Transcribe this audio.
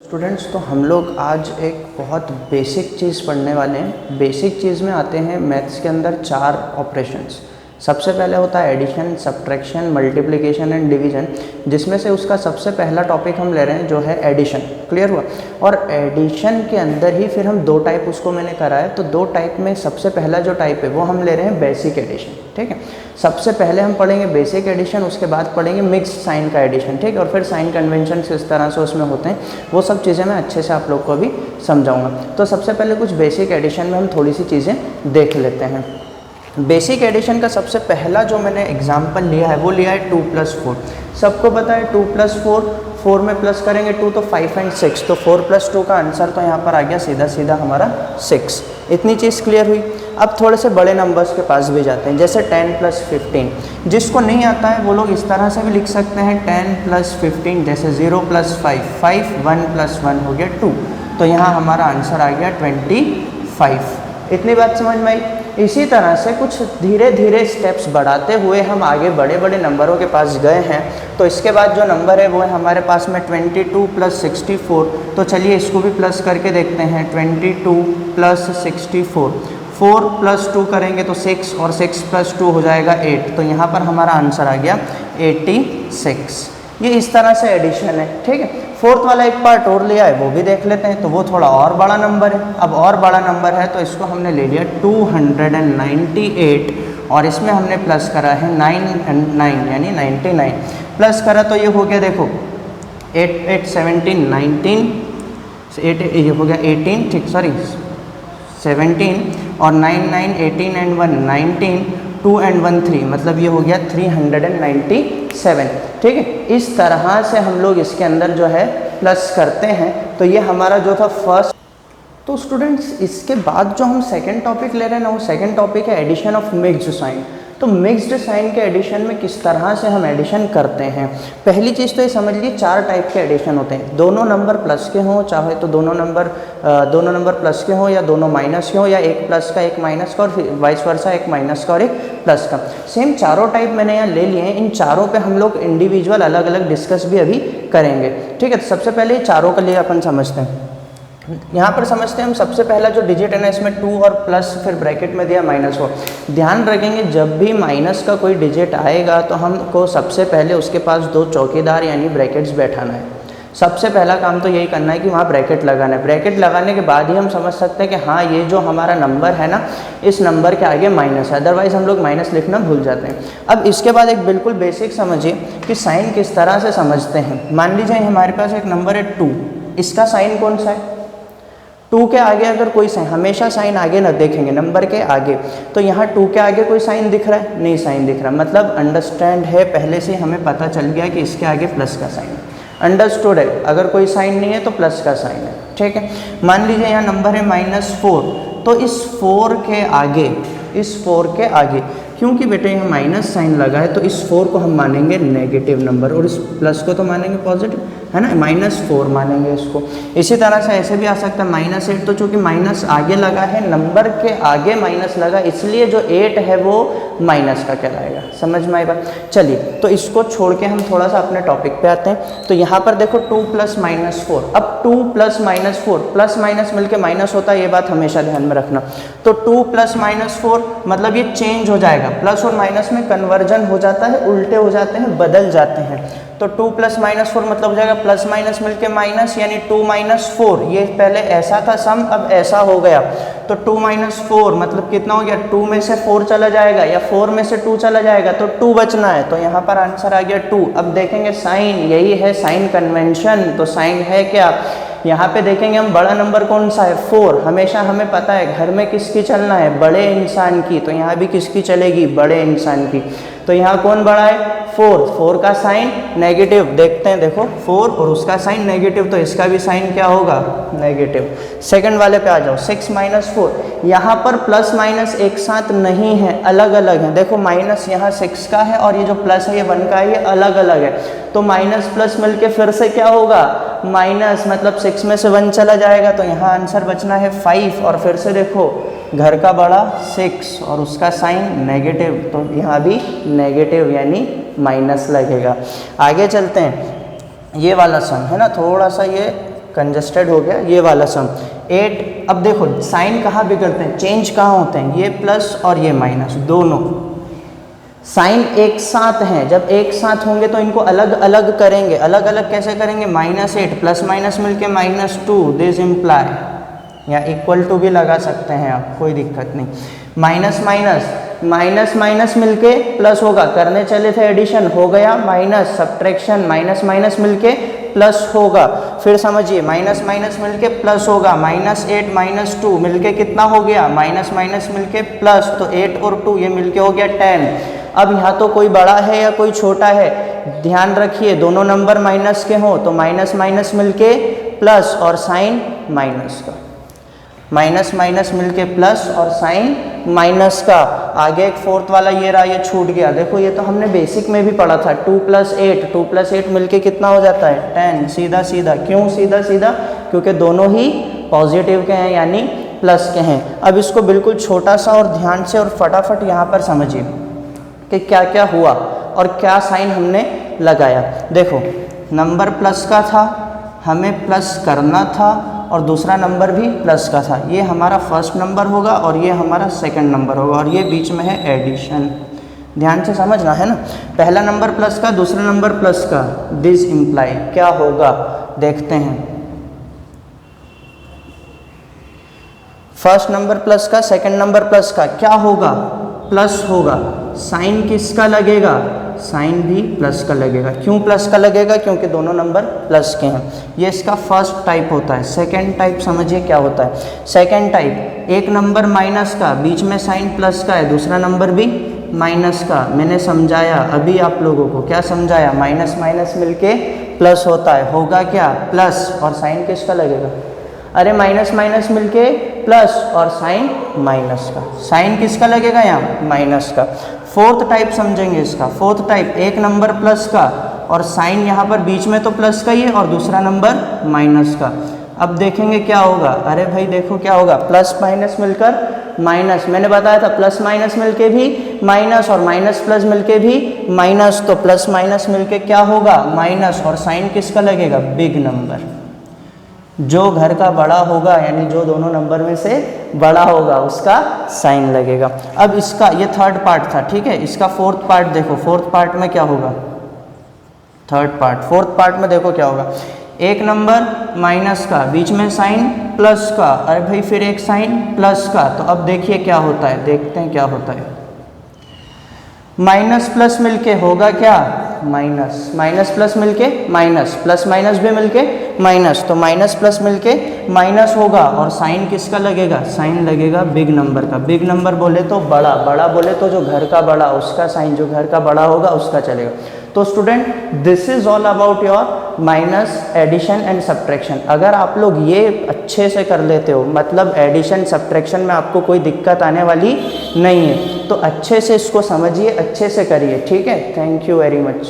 Students, तो हम लोग आज एक बहुत बेसिक चीज़ पढ़ने वाले हैं। बेसिक चीज़ में आते हैं मैथ्स के अंदर 4 ऑपरेशंस। सबसे पहले होता है addition, subtraction, multiplication and division, जिसमें से उसका सबसे पहला टॉपिक हम ले रहे हैं जो है एडिशन। क्लियर हुआ? और एडिशन के अंदर ही फिर हम 2 टाइप उसको मैंने करा है। तो 2 टाइप में सबसे पहला जो टाइप है वो हम ले रहे हैं बेसिक एडिशन। ठीक है, सबसे पहले हम पढ़ेंगे बेसिक एडिशन, उसके बाद पढ़ेंगे मिक्स साइन का एडिशन। ठीक है, और फिर साइन कन्वेंशन किस तरह से उसमें होते हैं वो सब चीज़ें मैं अच्छे से आप लोग को अभी समझाऊंगा। तो सबसे पहले कुछ बेसिक एडिशन में हम थोड़ी सी चीज़ें देख लेते हैं। बेसिक एडिशन का सबसे पहला जो मैंने एग्जाम्पल लिया है वो लिया है 2 + 4। सबको पता है 2 + 4, 4 में प्लस करेंगे 2 तो 5 एंड 6, तो 4 + 2 का आंसर तो यहाँ पर आ गया सीधा सीधा हमारा 6। इतनी चीज़ क्लियर हुई। अब थोड़े से बड़े नंबर्स के पास भी जाते हैं, जैसे 10 + 15। जिसको नहीं आता है वो लोग इस तरह से भी लिख सकते हैं 10 + 15, जैसे 0 + 5, 5, 1 + 1 हो गया 2, तो यहाँ हमारा आंसर आ गया 25। इतनी बात समझ में आई। इसी तरह से कुछ धीरे धीरे स्टेप्स बढ़ाते हुए हम आगे बड़े बड़े नंबरों के पास गए हैं। तो इसके बाद जो नंबर है वो है हमारे पास में 22 + 64। तो चलिए इसको भी प्लस करके देखते हैं। 22 + 64, 4 + 2 करेंगे तो 6, और 6 + 2 हो जाएगा 8। तो यहाँ पर हमारा आंसर आ गया 86। ये इस तरह से एडिशन है। ठीक है, फोर्थ वाला एक पार्ट और लिया है वो भी देख लेते हैं। तो वो थोड़ा और बड़ा नंबर है। अब और बड़ा नंबर है तो इसको हमने ले लिया 298, और इसमें हमने प्लस करा है 9 यानी 99। प्लस करा तो ये हो गया, देखो 8 8 17 19, 8 ये हो गया 18, ठीक, सॉरी 17, और 9 9 18 एंड 1 19, 2 एंड 1 3, मतलब ये हो गया 397। ठीक है, इस तरह से हम लोग इसके अंदर जो है प्लस करते हैं। तो ये हमारा जो था फर्स्ट। तो स्टूडेंट्स, इसके बाद जो हम सेकंड टॉपिक ले रहे हैं ना, वो सेकंड टॉपिक है एडिशन ऑफ मिक्स्ड साइन। तो मिक्स्ड साइन के एडिशन में किस तरह से हम एडिशन करते हैं। पहली चीज़ तो ये समझ लीजिए 4 टाइप के एडिशन होते हैं। दोनों नंबर प्लस के हों, चाहे तो दोनों नंबर प्लस के हों या दोनों माइनस के हों, या एक प्लस का एक माइनस का, और फिर वाइस वर्सा एक माइनस का और एक प्लस का। सेम चारों टाइप मैंने यहाँ ले लिए हैं। इन चारों पे हम लोग इंडिविजुअल अलग अलग डिस्कस भी अभी करेंगे। ठीक है, तो सबसे पहले चारों के लिए अपन समझते हैं। यहाँ पर समझते हैं हम। सबसे पहला जो डिजिट है ना, इसमें 2 और प्लस, फिर ब्रैकेट में दिया -4। ध्यान रखेंगे जब भी माइनस का कोई डिजिट आएगा तो हमको सबसे पहले उसके पास 2 चौकीदार यानी ब्रैकेट्स बैठाना है। सबसे पहला काम तो यही करना है कि वहाँ ब्रैकेट लगाना है। ब्रैकेट लगाने के बाद ही हम समझ सकते हैं कि हाँ, ये जो हमारा नंबर है ना, इस नंबर के आगे माइनस है, अदरवाइज हम लोग माइनस लिखना भूल जाते हैं। अब इसके बाद एक बिल्कुल बेसिक समझिए कि साइन किस तरह से समझते हैं। मान लीजिए हमारे पास एक नंबर है 2, इसका साइन कौन सा है? 2 के आगे अगर कोई साइन, हमेशा साइन आगे ना देखेंगे नंबर के आगे। तो यहाँ 2 के आगे कोई साइन दिख रहा है? नहीं साइन दिख रहा, मतलब अंडरस्टैंड है, पहले से हमें पता चल गया कि इसके आगे प्लस का साइन है। अंडरस्टूड है, अगर कोई साइन नहीं है तो प्लस का साइन है। ठीक है, मान लीजिए यहाँ नंबर है -4, तो इस 4 के आगे क्योंकि बेटे यहाँ माइनस साइन लगा है तो इस 4 को हम मानेंगे नेगेटिव नंबर, और इस प्लस को तो मानेंगे पॉजिटिव, है ना, -4 मानेंगे इसको। इसी तरह से ऐसे भी आ सकता है -8, तो चूंकि माइनस आगे लगा है, नंबर के आगे माइनस लगा, इसलिए जो 8 है वो माइनस का कहलाएगा। समझ में आई बात? चलिए, तो इसको छोड़ के हम थोड़ा सा अपने टॉपिक पे आते हैं। तो यहाँ पर देखो 2 + -4। अब 2 + -4, प्लस माइनस मिलके माइनस होता है, ये बात हमेशा ध्यान में रखना। तो 2 + -4 मतलब ये चेंज हो जाएगा, प्लस और माइनस में कन्वर्जन हो जाता है, उल्टे हो जाते हैं, बदल जाते हैं। तो 2 + -4 मतलब हो जाएगा प्लस माइनस मिलके माइनस, यानी 2 - 4। ये पहले ऐसा था सम, अब ऐसा हो गया। तो 2 - 4 मतलब कितना हो गया? 2 में से 4 चला जाएगा, या 4 में से 2 चला जाएगा, तो 2 बचना है। तो यहाँ पर आंसर आ गया 2। अब देखेंगे साइन, यही है साइन कन्वेंशन। तो साइन है क्या? यहाँ पे देखेंगे हम, बड़ा नंबर कौन सा है? 4। हमेशा हमें पता है घर में किसकी चलना है? बड़े इंसान की। तो यहाँ भी किसकी चलेगी? बड़े इंसान की। तो यहाँ कौन बड़ा है? 4। 4 का साइन नेगेटिव, देखते हैं, देखो 4 और उसका साइन नेगेटिव, तो इसका भी साइन क्या होगा? नेगेटिव। सेकंड वाले पे आ जाओ, 6 - 4। यहाँ पर प्लस माइनस एक साथ नहीं है, अलग अलग है। देखो माइनस यहाँ 6 का है, और ये जो प्लस है ये 1 का है, ये अलग अलग है। तो माइनस प्लस मिलके फिर से क्या होगा? माइनस, मतलब 6 में से 1 चला जाएगा, तो यहाँ आंसर बचना है 5। और फिर से देखो घर का बड़ा 6 और उसका साइन नेगेटिव, तो यहाँ भी नेगेटिव यानी माइनस लगेगा। आगे चलते हैं। ये वाला सम है ना, थोड़ा सा ये कंजस्टेड हो गया ये वाला सम 8। अब देखो साइन कहाँ बिगड़ते हैं, चेंज कहाँ होते हैं, ये प्लस और ये माइनस दोनों साइन एक साथ हैं। जब एक साथ होंगे तो इनको अलग अलग करेंगे। अलग अलग कैसे करेंगे, -8 प्लस माइनस मिलके -2 दिस इम्प्लाई, या इक्वल टू भी लगा सकते हैं आप, कोई दिक्कत नहीं। माइनस माइनस माइनस माइनस मिलके प्लस होगा, करने चले थे एडिशन, हो गया माइनस, सब्ट्रैक्शन माइनस माइनस मिलके प्लस होगा। फिर समझिए माइनस माइनस मिलके प्लस होगा, -8 -2 मिलके कितना हो गया, माइनस माइनस मिलके प्लस, तो 8 और 2 ये मिलके हो गया 10। अब यहाँ तो कोई बड़ा है या कोई छोटा है, ध्यान रखिए दोनों नंबर माइनस के हों तो माइनस माइनस मिलके प्लस और साइन माइनस का, माइनस माइनस मिलके प्लस और साइन माइनस का। आगे एक फोर्थ वाला ये रहा, ये छूट गया। देखो ये तो हमने बेसिक में भी पढ़ा था, 2 + 8 मिलके कितना हो जाता है 10, सीधा सीधा। क्यों सीधा सीधा, क्योंकि दोनों ही पॉजिटिव के हैं यानी प्लस के हैं। अब इसको बिल्कुल छोटा सा और ध्यान से और फटाफट यहाँ पर समझिए कि क्या क्या हुआ और क्या साइन हमने लगाया। देखो नंबर प्लस का था, हमें प्लस करना था, और दूसरा नंबर भी प्लस का था। ये हमारा फर्स्ट नंबर होगा और ये हमारा सेकंड नंबर होगा, और ये बीच में है एडिशन। ध्यान से समझना है ना, पहला नंबर प्लस का, दूसरा नंबर प्लस का, दिस इम्प्लाई क्या होगा देखते हैं। फर्स्ट नंबर प्लस का, सेकंड नंबर प्लस का, क्या होगा, प्लस होगा। साइन किसका लगेगा, साइन भी प्लस का लगेगा। क्यों प्लस का लगेगा, क्योंकि दोनों नंबर प्लस के हैं। ये इसका फर्स्ट टाइप होता है। सेकंड टाइप समझिए क्या होता है। सेकंड टाइप, एक नंबर माइनस का, बीच में साइन प्लस का है, दूसरा नंबर भी माइनस का। मैंने समझाया अभी आप लोगों को, क्या समझाया, माइनस माइनस मिलके प्लस होता है, होगा क्या प्लस, और साइन किसका लगेगा, अरे माइनस माइनस मिलके प्लस और साइन माइनस का। साइन किसका लगेगा यहाँ, माइनस का। फोर्थ टाइप समझेंगे इसका। फोर्थ टाइप, एक नंबर प्लस का और साइन यहाँ पर बीच में तो प्लस का ही है और दूसरा नंबर माइनस का। अब देखेंगे क्या होगा, अरे भाई देखो क्या होगा, प्लस माइनस मिलकर माइनस। मैंने बताया था प्लस माइनस मिलके भी माइनस और माइनस प्लस मिलके भी माइनस, तो प्लस माइनस मिलके क्या होगा, माइनस, और साइन किसका लगेगा, बिग नंबर। जो घर का बड़ा होगा यानी जो दोनों नंबर में से बड़ा होगा उसका साइन लगेगा। अब इसका, ये थर्ड पार्ट था, ठीक है। इसका फोर्थ पार्ट देखो, फोर्थ पार्ट में क्या होगा, थर्ड पार्ट, फोर्थ पार्ट में देखो क्या होगा। एक नंबर माइनस का, बीच में साइन प्लस का, अरे भाई फिर एक साइन प्लस का। तो अब देखिए क्या होता है, देखते हैं क्या होता है। माइनस प्लस मिलके होगा क्या, माइनस, माइनस प्लस मिलके माइनस, प्लस माइनस भी मिलके माइनस, तो माइनस प्लस मिलके माइनस होगा, और साइन किसका लगेगा, साइन लगेगा बिग नंबर का। बिग नंबर बोले तो बड़ा, बड़ा बोले तो जो घर का बड़ा उसका साइन, जो घर का बड़ा होगा उसका चलेगा। तो student this is all about your minus, addition and subtraction. अगर आप लोग ये अच्छे से कर लेते हो, मतलब एडिशन सब्ट्रैक्शन में आपको कोई दिक्कत आने वाली नहीं है, तो अच्छे से इसको समझिए, अच्छे से करिए, ठीक है। Thank you very much.